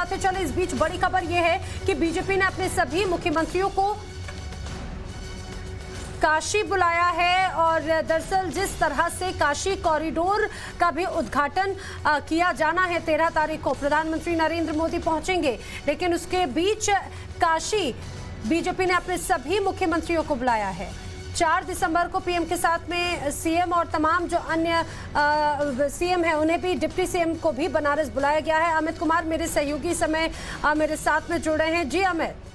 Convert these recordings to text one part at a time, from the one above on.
बढ़ते चले, इस बीच बड़ी खबर यह है कि बीजेपी ने अपने सभी मुख्यमंत्रियों को काशी बुलाया है और दरअसल जिस तरह से काशी कॉरिडोर का भी उद्घाटन किया जाना है 13 तारीख को, प्रधानमंत्री नरेंद्र मोदी पहुंचेंगे, लेकिन उसके बीच काशी बीजेपी ने अपने सभी मुख्यमंत्रियों को बुलाया है। 4 दिसंबर को पीएम के साथ में सीएम और तमाम जो अन्य सीएम हैं उन्हें भी, डिप्टी सीएम को भी बनारस बुलाया गया है। अमित कुमार मेरे सहयोगी समय मेरे साथ में जुड़े हैं। जी अमित।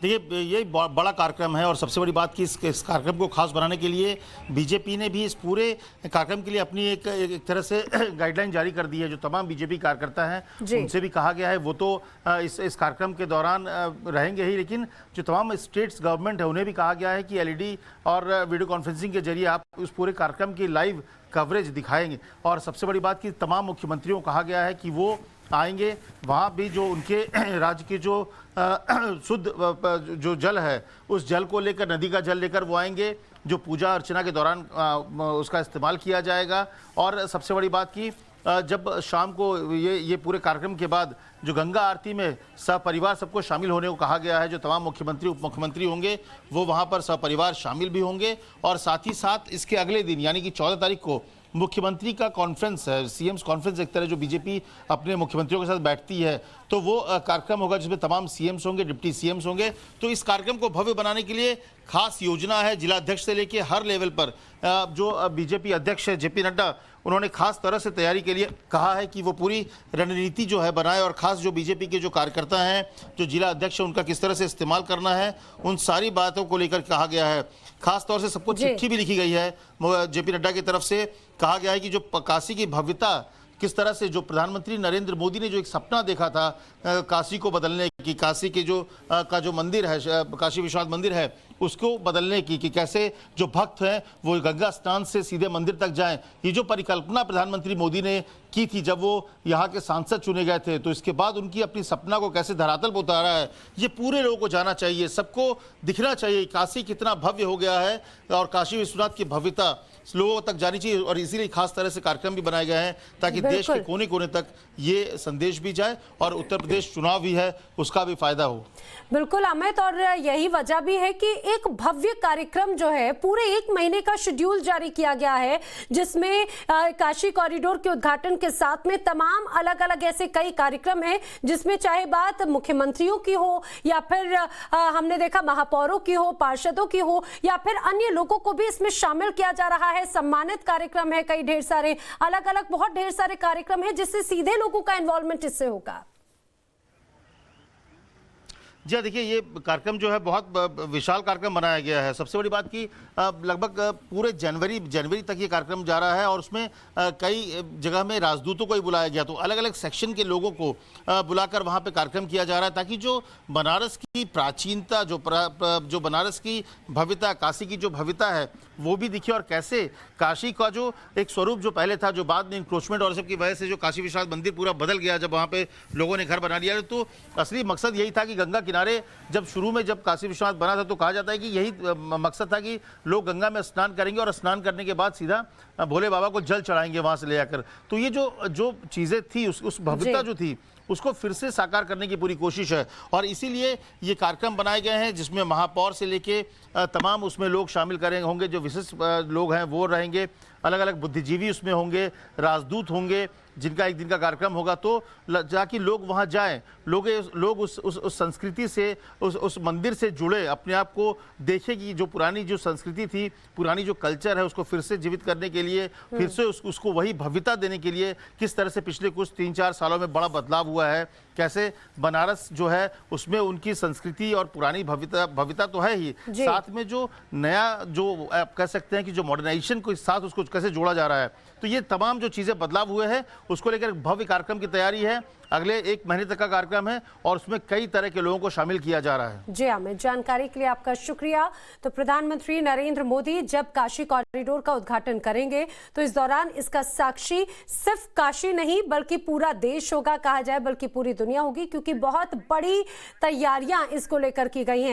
देखिए, ये बड़ा कार्यक्रम है और सबसे बड़ी बात कि इस कार्यक्रम को खास बनाने के लिए बीजेपी ने भी इस पूरे कार्यक्रम के लिए अपनी एक तरह से गाइडलाइन जारी कर दी है। जो तमाम बीजेपी कार्यकर्ता हैं उनसे भी कहा गया है, वो तो इस कार्यक्रम के दौरान रहेंगे ही, लेकिन जो तमाम स्टेट्स गवर्नमेंट है उन्हें भी कहा गया है कि एलईडी और वीडियो कॉन्फ्रेंसिंग के जरिए आप उस पूरे कार्यक्रम की लाइव कवरेज दिखाएंगे। और सबसे बड़ी बात कि तमाम मुख्यमंत्रियों को कहा गया है कि वो आएंगे, वहाँ भी जो उनके राज्य के जो शुद्ध जो जल है उस जल को लेकर, नदी का जल लेकर वो आएंगे, जो पूजा अर्चना के दौरान उसका इस्तेमाल किया जाएगा। और सबसे बड़ी बात कि जब शाम को ये पूरे कार्यक्रम के बाद जो गंगा आरती में सपरिवार सबको शामिल होने को कहा गया है, जो तमाम मुख्यमंत्री उप मुख्यमंत्री होंगे वो वहाँ पर सपरिवार शामिल भी होंगे। और साथ ही साथ इसके अगले दिन यानी कि 14 तारीख को मुख्यमंत्री का कॉन्फ्रेंस है, सीएम्स कॉन्फ्रेंस एक तरह जो बीजेपी अपने मुख्यमंत्रियों के साथ बैठती है, तो वो कार्यक्रम होगा जिसमें तमाम सीएम्स होंगे, डिप्टी सीएम्स होंगे। तो इस कार्यक्रम को भव्य बनाने के लिए खास योजना है, जिला अध्यक्ष से लेके हर लेवल पर। जो बीजेपी अध्यक्ष है जेपी नड्डा, उन्होंने खास तरह से तैयारी के लिए कहा है कि वो पूरी रणनीति जो है बनाए और खास जो बीजेपी के जो कार्यकर्ता हैं, जो जिला अध्यक्ष है, उनका किस तरह से इस्तेमाल करना है, उन सारी बातों को लेकर कहा गया है। खास तौर से सबको चिट्ठी भी लिखी गई है जेपी नड्डा की तरफ से। कहा गया है कि जो काशी की भव्यता किस तरह से, जो प्रधानमंत्री नरेंद्र मोदी ने जो एक सपना देखा था काशी को बदलने की, काशी के जो मंदिर है, काशी विश्वनाथ मंदिर है, उसको बदलने की, कि कैसे जो भक्त हैं वो गंगा स्नान से सीधे मंदिर तक जाएं। ये जो परिकल्पना प्रधानमंत्री मोदी ने की थी जब वो यहाँ के सांसद चुने गए थे, तो इसके बाद उनकी अपनी सपना को कैसे धरातल पर उतारा है, ये पूरे लोगों को जाना चाहिए, सबको दिखना चाहिए काशी कितना भव्य हो गया है और काशी विश्वनाथ की भव्यता लोगों तक जानी चाहिए। और इसीलिए खास तरह से कार्यक्रम भी बनाए गए हैं ताकि देश के कोने कोने तक ये संदेश भी जाए और उत्तर प्रदेश चुनाव भी है उसका भी फायदा हो। बिल्कुल अमित, और यही वजह भी है कि एक भव्य कार्यक्रम जो है पूरे 1 महीने का शेड्यूल जारी किया गया है, जिसमें काशी कॉरिडोर के उद्घाटन के साथ में तमाम अलग अलग ऐसे कई कार्यक्रम हैं, जिसमें चाहे बात मुख्यमंत्रियों की हो या फिर हमने देखा महापौरों की हो, पार्षदों की हो, या फिर अन्य लोगों को भी इसमें शामिल किया जा रहा है। सम्मानित कार्यक्रम है, कई ढेर सारे अलग अलग बहुत ढेर सारे कार्यक्रम है जिससे सीधे लोगों का इन्वॉल्वमेंट इससे होगा। जी देखिए, ये कार्यक्रम जो है बहुत विशाल कार्यक्रम बनाया गया है। सबसे बड़ी बात कि लगभग पूरे जनवरी तक ये कार्यक्रम जा रहा है और उसमें कई जगह में राजदूतों को ही बुलाया गया, तो अलग अलग सेक्शन के लोगों को बुलाकर वहाँ पे कार्यक्रम किया जा रहा है ताकि जो बनारस की प्राचीनता, जो बनारस की भव्यता, काशी की जो भव्यता है वो भी दिखे, और कैसे काशी का जो एक स्वरूप जो पहले था, जो बाद में इंक्रोचमेंट और सब की वजह से जो काशी विश्वनाथ मंदिर पूरा बदल गया जब वहाँ पे लोगों ने घर बना लिया, तो असली मकसद यही था कि गंगा किनारे जब शुरू में जब काशी विश्वनाथ बना था तो कहा जाता है कि यही मकसद था कि लोग गंगा में स्नान करेंगे और स्नान करने के बाद सीधा भोले बाबा को जल चढ़ाएंगे वहां से ले आकर। तो ये जो चीजें थी उस भव्यता जो थी उसको फिर से साकार करने की पूरी कोशिश है और इसीलिए ये कार्यक्रम बनाए गए हैं जिसमें महापौर से लेके तमाम उसमें लोग शामिल होंगे, जो विशिष्ट लोग हैं वो रहेंगे, अलग अलग बुद्धिजीवी उसमें होंगे, राजदूत होंगे जिनका एक दिन का कार्यक्रम होगा। तो ताकि लोग वहाँ जाएं, लोग उस संस्कृति से, उस मंदिर से जुड़े, अपने आप को देखें कि जो पुरानी जो संस्कृति थी, पुरानी जो कल्चर है उसको फिर से जीवित करने के लिए, फिर से उसको वही भव्यता देने के लिए किस तरह से पिछले कुछ 3-4 सालों में बड़ा बदलाव हुआ है, कैसे बनारस जो है उसमें उनकी संस्कृति और पुरानी भव्यता तो है ही, साथ में जो नया जो आप कह सकते हैं कि जो मॉडर्नाइजेशन के साथ उसको कैसे जोड़ा जा रहा है। तो ये तमाम जो चीज़ें बदलाव हुए हैं उसको लेकर भव्य कार्यक्रम की तैयारी है। अगले 1 महीने तक का कार्यक्रम है और उसमें कई तरह के लोगों को शामिल किया जा रहा है। जी अमित, जानकारी के लिए आपका शुक्रिया। तो प्रधानमंत्री नरेंद्र मोदी जब काशी कॉरिडोर का उद्घाटन करेंगे तो इस दौरान इसका साक्षी सिर्फ काशी नहीं बल्कि पूरा देश होगा, कहा जाए बल्कि पूरी दुनिया होगी, क्योंकि बहुत बड़ी तैयारियां इसको लेकर की गई हैं।